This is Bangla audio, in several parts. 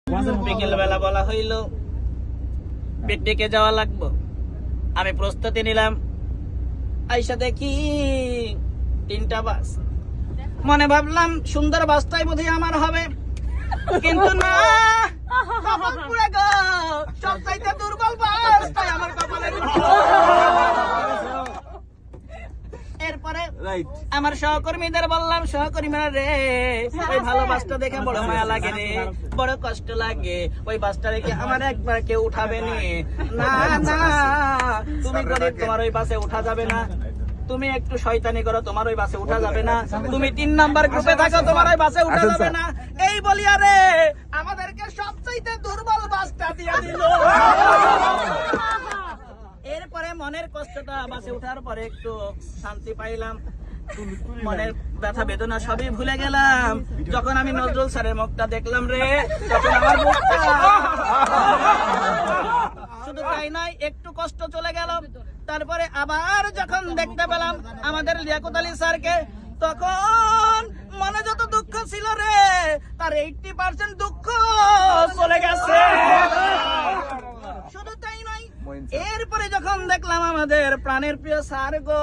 বিকেল বেলা বলা হইল পিকনিকে যাওয়া লাগবো। আমি প্রস্তুতি নিলাম। আইসা দেখি 3টা বাস। মনে ভাবলাম সুন্দর বাসটাই বোধহয় আমার হবে, কিন্তু না, কপাল পুড়ে গো, সবচাইতে দুর্বল বাসটাই আমার কপালে জুটল। এরপরে আমার সহকর্মীদের বললাম, সহকর্মীরা রে, ওই ভালো বাসটা দেখে বড় মায়া লাগে রে, বড় কষ্ট লাগে, ওই বাসটা রেখে আমার একবার কেউ উঠাবে নি। না না, তুমি গরিব, তোমার ওই বাসে উঠা যাবে না। তুমি একটু শয়তানি করো, তোমার ওই বাসে উঠা যাবে না। তুমি 3 নাম্বার গ্রুপে থাকো, তোমার ওই বাসে উঠা যাবে না। এই বলিয়া রে আমাদেরকে সবচাইতে দুর্বল বাসটা দিয়ে দিল। এরপরে মনের কষ্টটা, বাসে উঠার পরে একটু শান্তি পাইলাম, মনের ব্যথা বেদনা সবই ভুলে গেলাম। যখন আমি নজরুল স্যারের মুখটা দেখলাম রে, তখন আমার মুখটা, শুধু তাই নয়, একটু কষ্ট চলে গেল। তারপরে আবার যখন দেখতে পেলাম আমাদের লিয়াকত আলী স্যারকে, তখন মনে যত দুঃখ ছিল রে, তার 80% দুঃখ চলে গেছে। শুধু তাই নয়, এরপরে যখন দেখলাম আমাদের প্রাণের প্রিয় স্যার গো,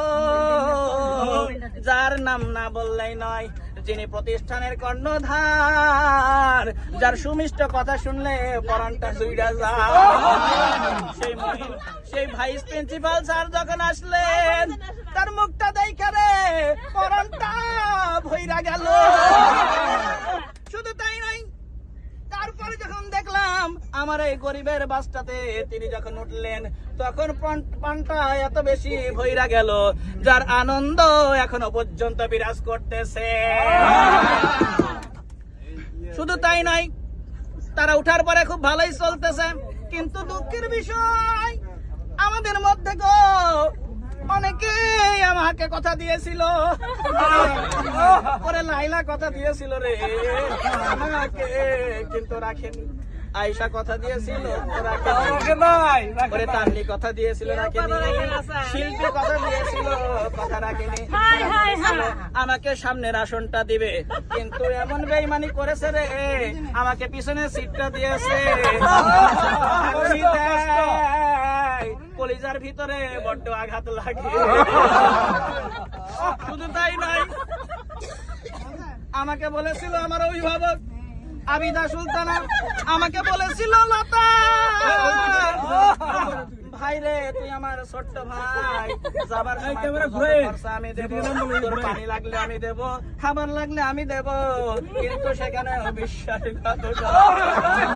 যার নাম না বললেই নয়, যিনি প্রতিষ্ঠানের কর্ণধার, যার সুমিষ্ট কথা শুনলে পরানটা জুইড়া যায়, সেই ভাইস প্রিন্সিপাল স্যার যখন আসলেন, তার মুখটা দেখে রে পরানটা ভইরা গেল। শুধু তাই নয়, তারপরে যখন দেখলাম আমার এই গরিবের বাসটাতে তিনি যখন উঠলেন, তখন প্রাণটা এত বেশি ভইরা গেল, যার আনন্দ এখনো পর্যন্ত বিরাজ করতেছে। শুধু তাই নয়, তারা উঠার পরে খুব ভালোই চলতেছে, কিন্তু দুঃখের বিষয় আমাদের মধ্যে গো অনেকেই আমাকে কথা দিয়েছিল, ওরে লাইলা কথা দিয়েছিল রে আমাকে, কিন্তু রাখেনি। আয়েশা কথা দিয়েছিল, ওরে তানলি কথা দিয়েছিল, রাখেনি। শিল্পী কথা দিয়েছিল, কথা রাখেনি। আমাকে সামনের আসনটা দিবে, কিন্তু এমন বেইমানি করেছে রে, আমাকে পিছনের সিটটা দিয়েছে। কলিজার ভিতরে বড্ড আঘাত লাগে। শুধু তাই নয়, আমাকে বলেছিল আমার অভিভাবক আবিদা সুলতানা, আমাকে বলেছিল লতা ভাই রে, তুই আমার ছোট্ট ভাই, যাবার আমি দেবো, তোর পানি লাগলে আমি দেবো, খাবার লাগলে আমি দেবো, কিন্তু সেখানে বিশ্বাসঘাতকতা